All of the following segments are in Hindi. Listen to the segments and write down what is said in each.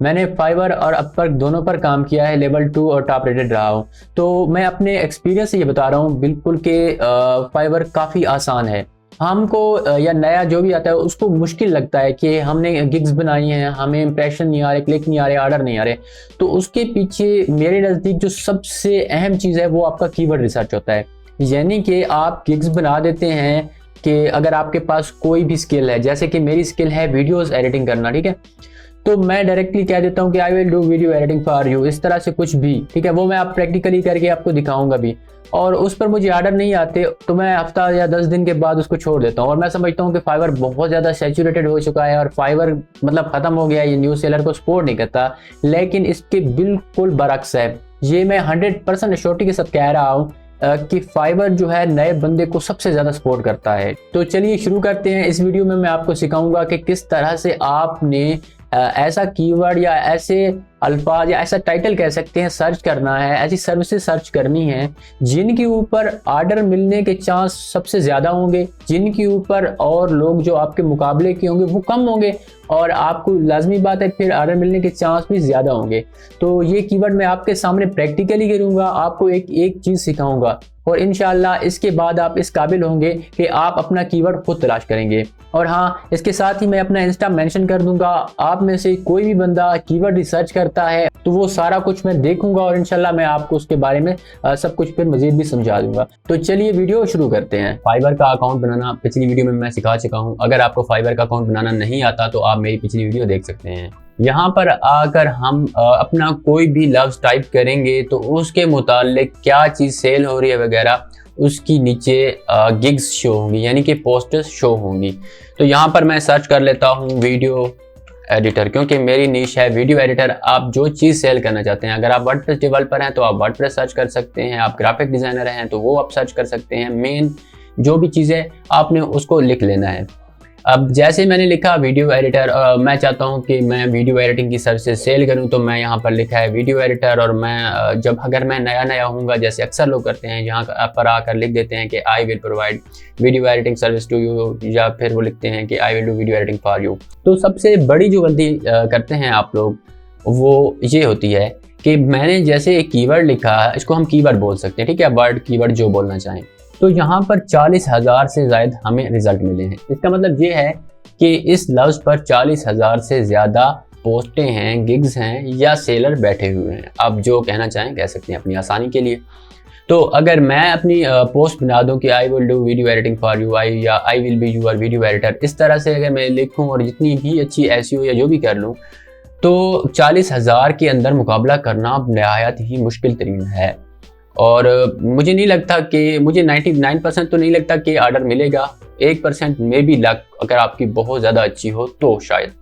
मैंने फाइवर और अपवर्क दोनों पर काम किया है, लेवल 2 और टॉप रेटेड रहा हूँ। तो मैं अपने एक्सपीरियंस से ये बता रहा हूँ बिल्कुल कि फाइवर काफ़ी आसान है। हमको या नया जो भी आता है उसको मुश्किल लगता है कि हमने गिग्स बनाई हैं, हमें इंप्रेशन नहीं आ रहे, क्लिक नहीं आ रहे, ऑर्डर नहीं आ रहे। तो उसके पीछे मेरे नज़दीक जो सबसे अहम चीज़ है वो आपका कीवर्ड रिसर्च होता है। यानी कि आप गिग्स बना देते हैं कि अगर आपके पास कोई भी स्किल है, जैसे कि मेरी स्किल है वीडियोस एडिटिंग करना, ठीक है, तो मैं डायरेक्टली कह देता हूँ कि I will do video editing for you, इस तरह से कुछ भी, ठीक है, वो मैं आप प्रैक्टिकली करके आपको दिखाऊंगा भी। और उस पर मुझे ऑर्डर नहीं आते तो मैं हफ्ता या 10 दिन के बाद उसको छोड़ देता हूँ। और मैं समझता हूँ कि फाइवर बहुत ज़्यादा सैचुरेटेड हो चुका है और फाइवर मतलब ख़त्म हो गया है, ये न्यू सेलर को सपोर्ट नहीं करता। लेकिन इसके बिल्कुल बरक्स है, ये मैं 100% श्योरिटी के साथ कह रहा हूँ कि फाइवर जो है नए बंदे को सबसे ज़्यादा सपोर्ट करता है। तो चलिए शुरू करते हैं। इस वीडियो में मैं आपको सिखाऊंगा कि किस तरह से आपने ऐसा कीवर्ड या ऐसे अल्फाज या ऐसा टाइटल कह सकते हैं सर्च करना है, ऐसी सर्विसेज सर्च करनी है जिनके ऊपर ऑर्डर मिलने के चांस सबसे ज़्यादा होंगे, जिनके ऊपर और लोग जो आपके मुकाबले के होंगे वो कम होंगे और आपको लाजमी बात है फिर ऑर्डर मिलने के चांस भी ज़्यादा होंगे। तो ये कीवर्ड मैं आपके सामने प्रैक्टिकली करूँगा, आपको एक एक चीज़ सिखाऊंगा और इंशाल्लाह इसके बाद आप इस काबिल होंगे कि आप अपना कीवर्ड खुद तलाश करेंगे। और हाँ, इसके साथ ही मैं अपना इंस्टा मेंशन कर दूंगा। आप में से कोई भी बंदा कीवर्ड रिसर्च करता है तो वो सारा कुछ मैं देखूंगा और इंशाल्लाह मैं आपको उसके बारे में सब कुछ फिर मजीद भी समझा दूंगा। तो चलिए वीडियो शुरू करते हैं। फाइवर का अकाउंट बनाना पिछली वीडियो में मैं सिखा चुका हूँ। अगर आपको फाइवर का अकाउंट बनाना नहीं आता तो आप मेरी पिछली वीडियो देख सकते हैं। यहाँ पर आकर हम अपना कोई भी लफ्ज़ टाइप करेंगे तो उसके मुतालिक क्या चीज़ सेल हो रही है वगैरह उसकी नीचे गिग्स शो होंगी, यानी कि पोस्टर्स शो होंगी। तो यहाँ पर मैं सर्च कर लेता हूँ वीडियो एडिटर, क्योंकि मेरी नीश है वीडियो एडिटर। आप जो चीज़ सेल करना चाहते हैं, अगर आप वर्डप्रेस डेवलपर हैं तो आप वर्डप्रेस सर्च कर सकते हैं, आप ग्राफिक डिज़ाइनर हैं तो वो आप सर्च कर सकते हैं। मेन जो भी चीज़ है आपने उसको लिख लेना है। अब जैसे मैंने लिखा वीडियो एडिटर, मैं चाहता हूं कि मैं वीडियो एडिटिंग की सर्विसेज सेल करूं तो मैं यहां पर लिखा है वीडियो एडिटर। और मैं जब अगर मैं नया होऊंगा, जैसे अक्सर लोग करते हैं, यहाँ पर आकर लिख देते हैं कि I will provide video editing service to you, या फिर वो लिखते हैं कि I will do video editing for you. तो सबसे बड़ी जो गलती करते हैं आप लोग वो ये होती है कि मैंने जैसे एक कीवर्ड लिखा है, इसको हम कीवर्ड बोल सकते हैं, ठीक है, वर्ड कीवर्ड जो बोलना चाहें। तो यहाँ पर 40,000 से ज़्यादा हमें रिजल्ट मिले हैं। इसका मतलब ये है कि इस लफ्ज़ पर 40,000 से ज़्यादा पोस्टें हैं, गिग्स हैं या सेलर बैठे हुए हैं। आप जो कहना चाहें कह सकते हैं अपनी आसानी के लिए। तो अगर मैं अपनी पोस्ट बना दूं कि I will do video editing for you, I will be your video editor, इस तरह से अगर मैं लिखूँ और जितनी भी अच्छी एसईओ या जो भी कर लूँ तो 40,000 के अंदर मुकाबला करना नहायत ही मुश्किल तरीन है। और मुझे नहीं लगता कि, मुझे 99% तो नहीं लगता कि ऑर्डर मिलेगा। 1% में भी लक, अगर आपकी बहुत ज़्यादा अच्छी हो तो शायद।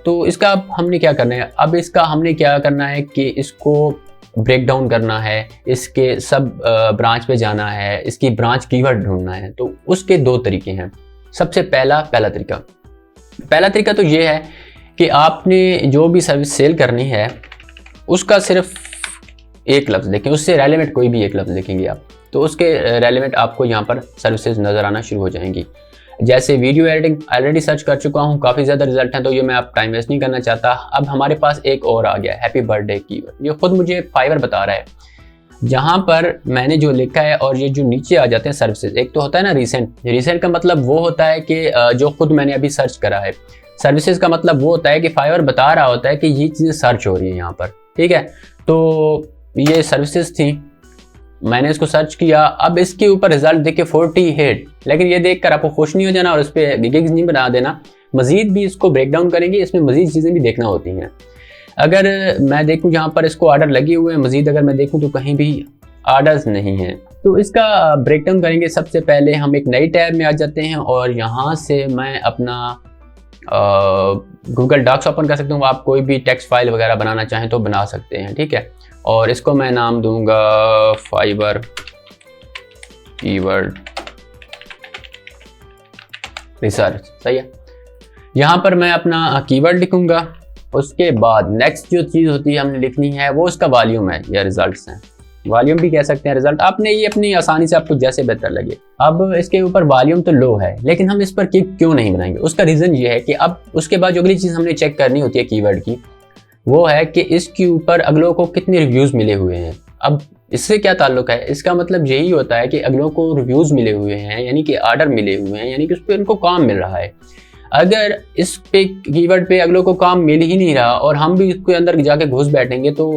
तो इसका हमने क्या करना है, अब इसका हमने क्या करना है कि इसको ब्रेक डाउन करना है, इसके सब ब्रांच पे जाना है, इसकी ब्रांच कीवर्ड ढूंढना है। तो उसके दो तरीके हैं। सबसे पहला तरीका तो ये है कि आपने जो भी सर्विस सेल करनी है उसका सिर्फ एक लफ्ज़ देखें, उससे रेलेवेंट कोई भी एक लफ्ज़ देखेंगे आप, तो उसके रेलेवेंट आपको यहाँ पर सर्विसेज नज़र आना शुरू हो जाएंगी। जैसे वीडियो एडिटिंग ऑलरेडी सर्च कर चुका हूँ, काफ़ी ज़्यादा रिजल्ट हैं, तो ये मैं आप टाइम वेस्ट नहीं करना चाहता। अब हमारे पास एक और आ गया, हैप्पी बर्थडे कीवर्ड। ये खुद मुझे फाइवर बता रहा है। जहाँ पर मैंने जो लिखा है और ये जो नीचे आ जाते हैं सर्विसेज, एक तो होता है ना रिसेंट का मतलब वो होता है कि जो खुद मैंने अभी सर्च करा है। सर्विसेज का मतलब वो होता है कि फाइवर बता रहा होता है कि ये चीज़ें सर्च हो रही है यहाँ पर, ठीक है। तो ये सर्विसेज थी, मैंने इसको सर्च किया। अब इसके ऊपर रिजल्ट देख के 48, लेकिन ये देखकर आपको खुश नहीं हो जाना और इस पर गिग्स नहीं बना देना। मजीद भी इसको ब्रेक डाउन करेंगे, इसमें मजीद चीज़ें भी देखना होती हैं। अगर मैं देखूं यहाँ पर इसको ऑर्डर लगे हुए हैं, मजीद अगर मैं देखूं तो कहीं भी ऑर्डर्स नहीं हैं। तो इसका ब्रेक डाउन करेंगे। सबसे पहले हम एक नई टैब में आ जाते हैं और यहाँ से मैं अपना गूगल डॉक्स ओपन कर सकता हूँ। आप कोई भी टेक्स्ट फाइल वगैरह बनाना चाहें तो बना सकते हैं, ठीक है। और इसको मैं नाम दूंगा फाइबर कीवर्ड रिसर्च, सही है। यहाँ पर मैं अपना कीवर्ड लिखूंगा। उसके बाद नेक्स्ट जो चीज़ होती है हमने लिखनी है वो उसका वॉल्यूम है या रिजल्ट्स हैं। वॉल्यूम भी कह सकते हैं रिजल्ट, आपने ये अपनी आसानी से आपको जैसे बेहतर लगे। अब इसके ऊपर वॉल्यूम तो लो है, लेकिन हम इस पर किक क्यों नहीं बनाएंगे? उसका रीज़न ये है कि अब उसके बाद जो अगली चीज़ हमने चेक करनी होती है कीवर्ड की, वो है कि इसके ऊपर अगलों को कितने रिव्यूज़ मिले हुए हैं। अब इससे क्या ताल्लुक है? इसका मतलब यही होता है कि अगलों को रिव्यूज़ मिले हुए हैं, यानी कि ऑर्डर मिले हुए हैं, यानी कि उस पर उनको काम मिल रहा है। अगर इस पे कीवर्ड पे अगलों को काम मिल ही नहीं रहा और हम भी इसके अंदर जाके घुस बैठेंगे तो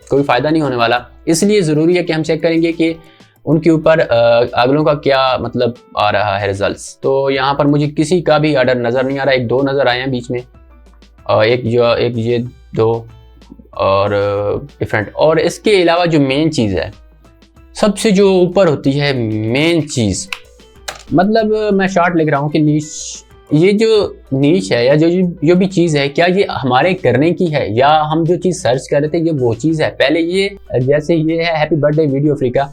कोई फ़ायदा नहीं होने वाला। इसलिए ज़रूरी है कि हम चेक करेंगे कि उनके ऊपर अगलों का क्या मतलब आ रहा है रिजल्ट्स। तो यहाँ पर मुझे किसी का भी ऑर्डर नज़र नहीं आ रहा। एक दो नज़र आए हैं बीच में, और एक ये दो और डिफरेंट। और इसके अलावा जो मेन चीज़ है, सबसे जो ऊपर होती है मेन चीज़, मतलब मैं शॉर्ट लिख रहा हूँ कि नीश, ये जो नीश है या जो भी चीज़ है, क्या ये हमारे करने की है या हम जो चीज़ सर्च कर रहे थे ये वो चीज़ है? पहले ये जैसे ये है हैप्पी बर्थडे वीडियो अफ्रीका,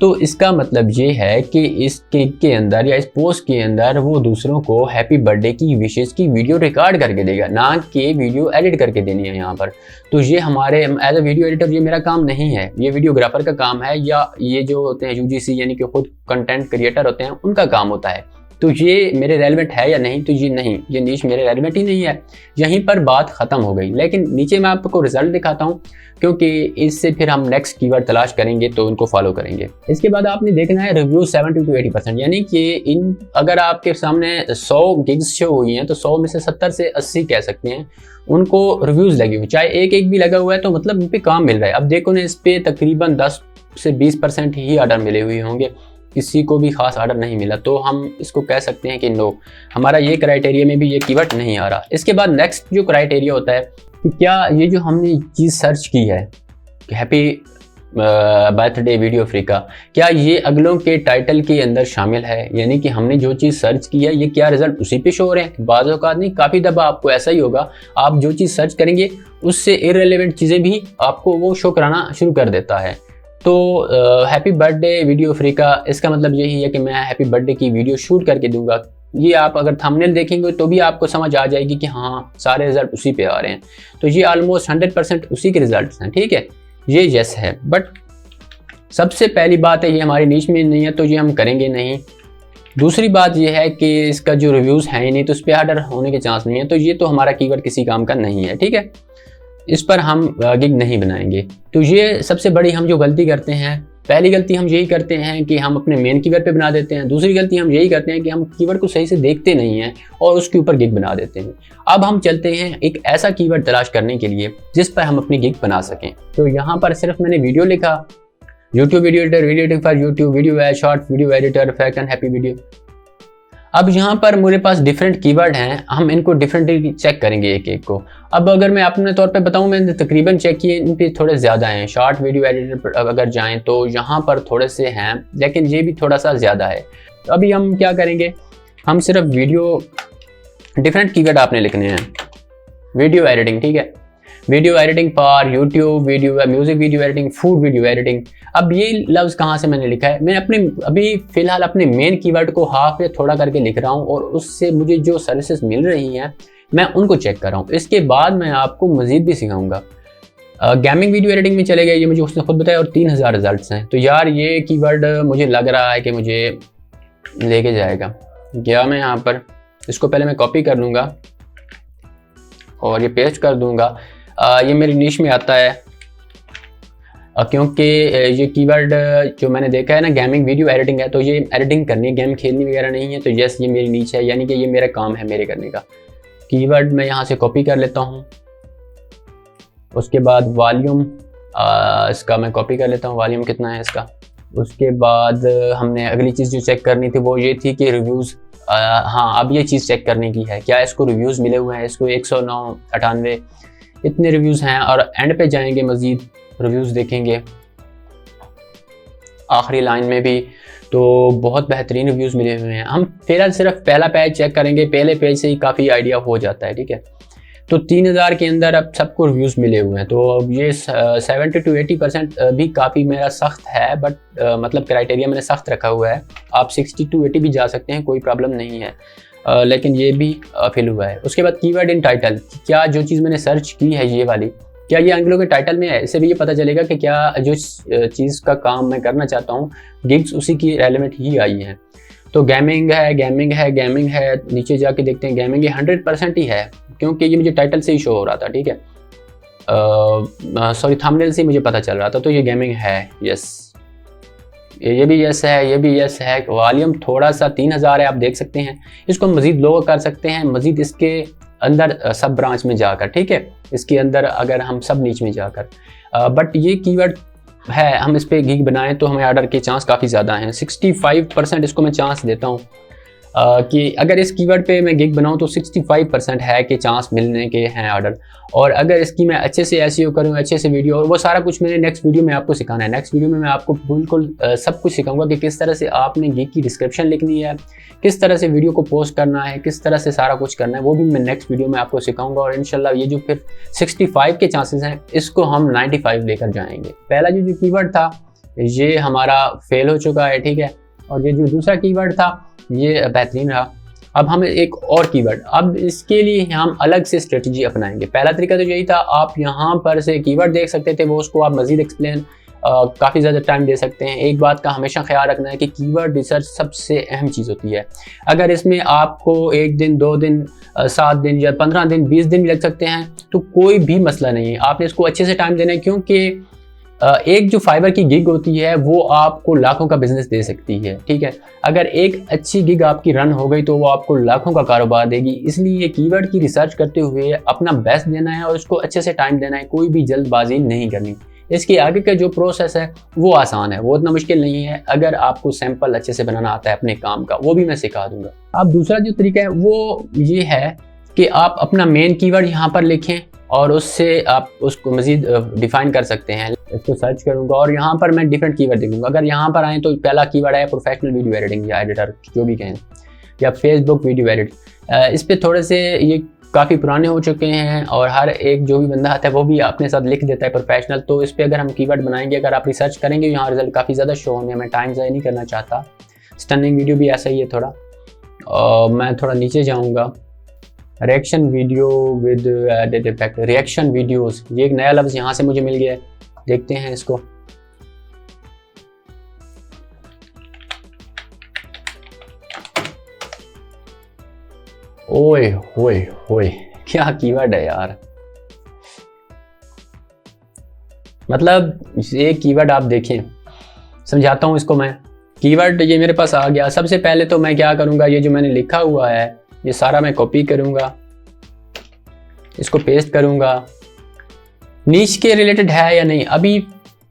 तो इसका मतलब ये है कि इस केक के अंदर या इस पोस्ट के अंदर वो दूसरों को हैप्पी बर्थडे की विशेष की वीडियो रिकॉर्ड करके देगा, ना कि वीडियो एडिट करके देनी है यहाँ पर। तो ये हमारे एज ए वीडियो एडिटर ये मेरा काम नहीं है, ये वीडियोग्राफर का काम है, या ये जो होते हैं यूजीसी यानी कि खुद कंटेंट क्रिएटर होते हैं उनका काम होता है। तो ये मेरे रेलेवेंट है या नहीं? तो ये नहीं, ये नीश मेरे रेलेवेंट ही नहीं है। यहीं पर बात ख़त्म हो गई। लेकिन नीचे मैं आपको रिजल्ट दिखाता हूँ, क्योंकि इससे फिर हम नेक्स्ट कीवर्ड तलाश करेंगे तो उनको फॉलो करेंगे। इसके बाद आपने देखना है रिव्यू 70 to 80%, यानी कि अगर आपके सामने 100 गिग्स शो हुई हैं तो 100 में से 70 से 80 कह सकते हैं उनको रिव्यूज़ लगे हुए, चाहे एक भी लगा हुआ है तो मतलब उन पर काम मिल रहा है। अब देखो ना, इस पर तकरीबन 10 से 20% ही ऑर्डर मिले हुए होंगे, किसी को भी खास ऑर्डर नहीं मिला, तो हम इसको कह सकते हैं कि नो, हमारा ये क्राइटेरिया में भी ये कीवर्ड नहीं आ रहा। इसके बाद नेक्स्ट जो क्राइटेरिया होता है कि क्या ये जो हमने चीज़ सर्च की है हैप्पी बर्थडे वीडियो अफ्रीका, क्या ये अगलों के टाइटल के अंदर शामिल है? यानी कि हमने जो चीज़ सर्च की है ये क्या रिजल्ट उसी पे शो हो रहे हैं? बाज़ औक़ात नहीं, काफ़ी दफ़ा आपको ऐसा ही होगा, आप जो चीज़ सर्च करेंगे उससे इररिलेवेंट चीज़ें भी आपको वो शो कराना शुरू कर देता है। तो हैप्पी बर्थडे वीडियो अफ्रीका, इसका मतलब यही है कि मैं हैप्पी बर्थडे की वीडियो शूट करके दूंगा। ये आप अगर थंबनेल देखेंगे तो भी आपको समझ आ जाएगी कि हाँ सारे रिजल्ट उसी पे आ रहे हैं। तो ये ऑलमोस्ट 100% उसी के रिजल्ट्स हैं, ठीक है, ये यस है। बट सबसे पहली बात है ये हमारी नीश में नहीं है तो ये हम करेंगे नहीं। दूसरी बात ये है कि इसका जो रिव्यूज़ है ही नहीं तो उस पर ऑर्डर होने के चांस नहीं है, तो ये तो हमारा कीवर्ड किसी काम का नहीं है, ठीक है, इस पर हम गिग नहीं बनाएंगे। तो ये सबसे बड़ी हम जो गलती करते हैं, पहली गलती हम यही करते हैं कि हम अपने मेन कीवर्ड पे बना देते हैं। दूसरी गलती हम यही करते हैं कि हम कीवर्ड को सही से देखते नहीं हैं और उसके ऊपर गिग बना देते हैं। अब हम चलते हैं एक ऐसा कीवर्ड तलाश करने के लिए जिस पर हम अपनी गिग बना सकें। तो यहाँ पर सिर्फ मैंने वीडियो लिखा, YouTube video editor, video editing for YouTube, video add, short video editor, effect and happy video. अब यहाँ पर मेरे पास डिफरेंट कीवर्ड हैं, हम इनको डिफरेंटली चेक करेंगे एक एक को। अब अगर मैं अपने तौर पे बताऊँ, मैंने तकरीबन चेक किए, इन पे थोड़े ज़्यादा हैं। शॉर्ट वीडियो एडिटर पर अगर जाएं तो यहाँ पर थोड़े से हैं, लेकिन ये भी थोड़ा सा ज़्यादा है। तो अभी हम क्या करेंगे, हम सिर्फ वीडियो, डिफरेंट कीवर्ड आपने लिखने हैं। वीडियो एडिटिंग, ठीक है, video editing for YouTube, video music video editing, food video editing. अब ये लफ्ज़ कहाँ से मैंने लिखा है, मैं अपने अभी फ़िलहाल अपने मेन कीवर्ड को हाफ या थोड़ा करके लिख रहा हूँ और उससे मुझे जो सर्विसेज मिल रही हैं मैं उनको चेक कर रहा हूँ। इसके बाद मैं आपको मज़ीद भी सिखाऊंगा। गेमिंग वीडियो एडिटिंग में चले गए, ये मुझे उसने खुद बताया, और 3000 रिजल्ट्स हैं। तो यार ये कीवर्ड मुझे लग रहा है कि मुझे लेके जाएगा। गया मैं यहाँ पर, इसको पहले मैं कॉपी कर लूँगा और ये पेस्ट कर दूँगा। ये मेरी नीश में आता है क्योंकि ये कीवर्ड जो मैंने देखा है ना, गेमिंग वीडियो एडिटिंग है, तो ये एडिटिंग करनी है, गेम खेलनी वगैरह नहीं है। तो यस, ये मेरी नीच है, यानी कि ये मेरा काम है मेरे करने का। कीवर्ड मैं यहाँ से कॉपी कर लेता हूँ। उसके बाद वॉल्यूम, इसका मैं कॉपी कर लेता हूँ, वॉल्यूम कितना है इसका। उसके बाद हमने अगली चीज़ जो चेक करनी थी वो ये थी कि रिव्यूज़, हाँ अब ये चीज़ चेक करने की है, क्या इसको रिव्यूज़ मिले हुए हैं। इसको 109, 98 इतने रिव्यूज़ हैं। और एंड पे जाएंगे, मज़ीद रिव्यूज़ देखेंगे आखिरी लाइन में भी, तो बहुत बेहतरीन रिव्यूज़ मिले हुए हैं। हम फिलहाल सिर्फ पहला पेज चेक करेंगे, पहले पेज से ही काफ़ी आइडिया हो जाता है, ठीक है। तो 3000 के अंदर अब सबको रिव्यूज़ मिले हुए हैं। तो अब ये 70 to 80% भी काफ़ी मेरा सख्त है, बट मतलब क्राइटेरिया मैंने सख्त रखा हुआ है। आप 60 to 80 भी जा सकते हैं, कोई प्रॉब्लम नहीं है, लेकिन ये भी फिल हुआ है। उसके बाद कीवर्ड इन टाइटल, क्या जो चीज़ मैंने सर्च की है ये वाली, क्या ये एंग्लो के टाइटल में है, इससे भी ये पता चलेगा कि क्या जो चीज़ का काम मैं करना चाहता हूँ गिग्स उसी की रेलेवेंट ही आई है। तो गेमिंग है, गेमिंग है, गेमिंग है, नीचे जाके देखते हैं गेमिंग ये 100% ही है, क्योंकि ये मुझे टाइटल से ही शो हो रहा था, ठीक है, सॉरी थंबनेल से मुझे पता चल रहा था, तो ये गेमिंग है, यस, ये भी यस है, ये भी यस है। वॉल्यूम थोड़ा सा 3000 है, आप देख सकते हैं। इसको मज़ीद लो कर सकते हैं, मज़ीद इसके अंदर सब ब्रांच में जाकर, ठीक है, इसके अंदर अगर हम सब नीच में जाकर, बट ये कीवर्ड है, हम इस पर गिग बनाएं तो हमें ऑर्डर के चांस काफ़ी ज़्यादा हैं। 65% इसको मैं चांस देता हूँ कि अगर इस कीवर्ड पे मैं गिग बनाऊं तो 65% है कि चांस मिलने के हैं ऑर्डर। और अगर इसकी मैं अच्छे से एसईओ करूं, अच्छे से वीडियो, और वो सारा कुछ मैंने नेक्स्ट वीडियो में आपको सिखाना है। नेक्स्ट वीडियो में मैं आपको बिल्कुल सब कुछ सिखाऊंगा कि किस तरह से आपने गिग की डिस्क्रिप्शन लिखनी है, किस तरह से वीडियो को पोस्ट करना है, किस तरह से सारा कुछ करना है, वो भी मैं नेक्स्ट वीडियो में आपको सिखाऊंगा। और इंशाल्लाह ये जो फिर 65 के चांसेस हैं इसको हम 95 लेकर जाएंगे। पहला जो कीवर्ड था ये हमारा फेल हो चुका है, ठीक है, और ये जो दूसरा कीवर्ड था ये बेहतरीन रहा। अब हम एक और कीवर्ड, अब इसके लिए हम अलग से स्ट्रेटजी अपनाएंगे। पहला तरीका तो यही था, आप यहाँ पर से कीवर्ड देख सकते थे, वो उसको आप मजीद एक्सप्लेन काफ़ी ज़्यादा टाइम दे सकते हैं। एक बात का हमेशा ख्याल रखना है कि कीवर्ड रिसर्च सबसे अहम चीज़ होती है। अगर इसमें आपको 1 दिन, 2 दिन, 7 दिन या 15 दिन, 20 दिन भी लग सकते हैं तो कोई भी मसला नहीं है, आपने इसको अच्छे से टाइम देना है, क्योंकि एक जो फाइबर की गिग होती है वो आपको लाखों का बिजनेस दे सकती है, ठीक है। अगर एक अच्छी गिग आपकी रन हो गई तो वो आपको लाखों का कारोबार देगी। इसलिए कीवर्ड की रिसर्च करते हुए अपना बेस्ट देना है और उसको अच्छे से टाइम देना है, कोई भी जल्दबाजी नहीं करनी। इसके आगे का जो प्रोसेस है वो आसान है, वो इतना मुश्किल नहीं है। अगर आपको सैंपल अच्छे से बनाना आता है अपने काम का, वो भी मैं सिखा दूंगा। अब दूसरा जो तरीका है वो ये है कि आप अपना मेन कीवर्ड यहाँ पर लिखें और उससे आप उसको मज़ीद डिफाइन कर सकते हैं। इसको सर्च करूँगा और यहाँ पर मैं डिफरेंट कीवर्ड देखूंगा। अगर यहाँ पर आए तो पहला कीवर्ड है प्रोफेशनल वीडियो एडिटिंग या एडिटर जो भी कहें, या फेसबुक वीडियो एडिट। इस पर थोड़े से ये काफ़ी पुराने हो चुके हैं और हर एक जो भी बंदा आता है वो भी अपने साथ लिख देता है प्रोफेशनल। तो इस पर अगर हम कीवर्ड बनाएंगे, अगर आप रिसर्च करेंगे, यहाँ रिजल्ट काफ़ी ज़्यादा शो होंगे। मैं टाइम ज़ाया नहीं करना चाहता। स्टनिंग वीडियो भी ऐसा ही है थोड़ा। मैं थोड़ा नीचे जाऊँगा, reaction video with added effect, reaction videos, ये एक नया लफ्ज़ यहाँ से मुझे मिल गया है। देखते हैं इसको। ओए होए होए, क्या कीवर्ड है यार। मतलब ये कीवर्ड आप देखें, समझाता हूँ इसको मैं। कीवर्ड ये मेरे पास आ गया। सबसे पहले तो मैं क्या करूँगा, ये जो मैंने लिखा हुआ है ये सारा मैं कॉपी करूँगा, इसको पेस्ट करूँगा। नीच के रिलेटेड है या नहीं, अभी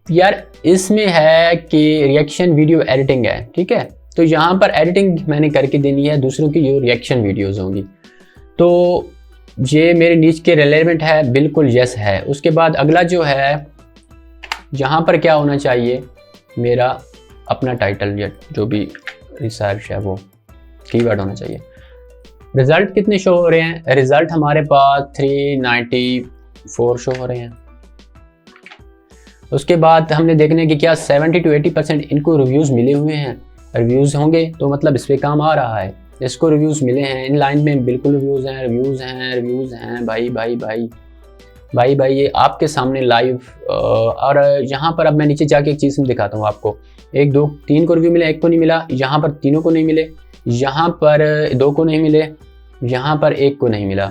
यार इसमें है कि रिएक्शन वीडियो एडिटिंग है, ठीक है। तो यहाँ पर एडिटिंग मैंने करके देनी है दूसरों की जो रिएक्शन वीडियोस होंगी। तो ये मेरे नीच के रिलेवेंट है, बिल्कुल यस है। उसके बाद अगला जो है, यहाँ पर क्या होना चाहिए, मेरा अपना टाइटल या जो भी रिसर्च है वो कीवर्ड होना चाहिए। रिजल्ट कितने शो हो रहे हैं, रिजल्ट हमारे पास 394 शो हो रहे हैं। उसके बाद हमने देखने कि क्या 70 to 80% इनको रिव्यूज़ मिले हुए हैं। रिव्यूज़ होंगे तो मतलब इस पर काम आ रहा है। इसको रिव्यूज़ मिले हैं, इन लाइन में बिल्कुल रिव्यूज़ हैं, रिव्यूज़ हैं, रिव्यूज़ हैं। भाई भाई भाई भाई भाई ये आपके सामने लाइव। और यहाँ पर अब मैं नीचे जाके एक चीज़ दिखाता हूँ आपको। 1 2 3 को रिव्यू मिला, 1 को नहीं मिला, यहाँ पर 3 को नहीं मिले, यहाँ पर 2 को नहीं मिले, यहाँ पर 1 को नहीं मिला,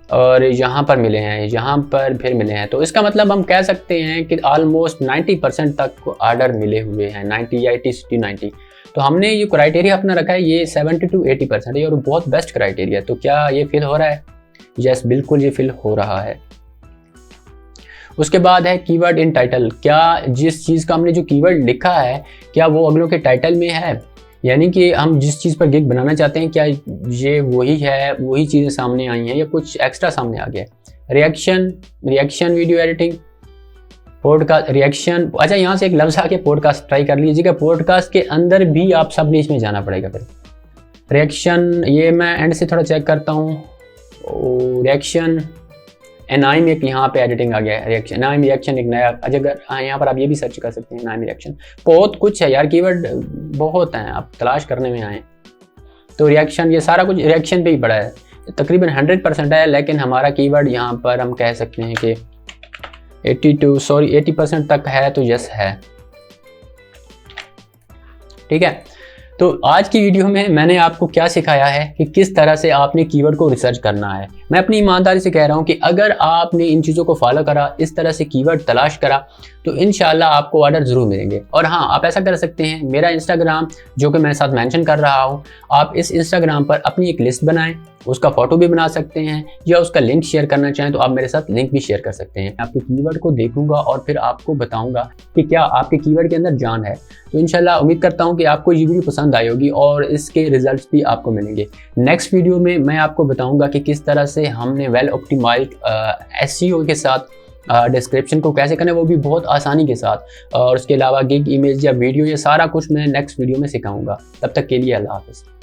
और यहाँ पर मिले हैं, यहाँ पर फिर मिले हैं। तो इसका मतलब हम कह सकते हैं कि ऑलमोस्ट 90% तक ऑर्डर मिले हुए हैं, 90 या 80 90। तो हमने ये क्राइटेरिया अपना रखा है, ये 70 to 80% है और बहुत बेस्ट क्राइटेरिया। तो क्या ये फिल हो रहा है? यस, बिल्कुल ये फिल हो रहा है। उसके बाद है कीवर्ड इन टाइटल। क्या जिस चीज़ का हमने जो कीवर्ड लिखा है क्या वो अगलों के टाइटल में है, यानी कि हम जिस चीज़ पर गिग बनाना चाहते हैं क्या ये वही है, वही चीज़ें सामने आई हैं या कुछ एक्स्ट्रा सामने आ गया। Reaction video editing, podcast, reaction. अच्छा, यहाँ से एक लफ्ज़ आके पॉडकास्ट ट्राई कर लीजिएगा। पॉडकास्ट के अंदर भी आप सब नीच में जाना पड़ेगा। फिर रिएक्शन, ये मैं एंड से थोड़ा चेक करता हूँ। रिएक्शन एनाइम, एक यहाँ पे एडिटिंग आ गया है। रिएक्शन, एनाइम रिएक्शन एक नया। अगर हाँ, यहाँ पर आप ये भी सर्च कर सकते हैं, एनाइम रिएक्शन। बहुत कुछ है यार, कीवर्ड बहुत हैं, आप तलाश करने में आए। तो रिएक्शन, ये सारा कुछ रिएक्शन पे ही पड़ा है, तकरीबन 100% है। लेकिन हमारा कीवर्ड यहाँ पर हम कह सकते हैं कि 80% तक है तो यस है। ठीक है, तो आज की वीडियो में मैंने आपको क्या सिखाया है कि किस तरह से आपने कीवर्ड को रिसर्च करना है। मैं अपनी ईमानदारी से कह रहा हूं कि अगर आपने इन चीज़ों को फॉलो करा, इस तरह से कीवर्ड तलाश करा, तो इंशाल्लाह आपको ऑर्डर ज़रूर मिलेंगे। और हाँ, आप ऐसा कर सकते हैं, मेरा इंस्टाग्राम जो कि मैं साथ मेंशन कर रहा हूँ, आप इस इंस्टाग्राम पर अपनी एक लिस्ट बनाएं, उसका फोटो भी बना सकते हैं, या उसका लिंक शेयर करना चाहें तो आप मेरे साथ लिंक भी शेयर कर सकते हैं। आपके कीवर्ड को देखूंगा और फिर आपको बताऊंगा कि क्या आपके कीवर्ड के अंदर जान है। तो इंशाल्लाह उम्मीद करता हूं कि आपको ये वीडियो पसंद आई होगी और इसके रिजल्ट्स भी आपको मिलेंगे। नेक्स्ट वीडियो में मैं आपको बताऊंगा कि किस तरह से हमने वेल ऑप्टिमाइज्ड एसईओ के साथ डिस्क्रिप्शन को कैसे करना है, वो भी बहुत आसानी के साथ। और उसके अलावा गिग इमेज या वीडियो, ये सारा कुछ मैं नेक्स्ट वीडियो में सिखाऊंगा। तब तक के लिए अल्लाह हाफ़िज़।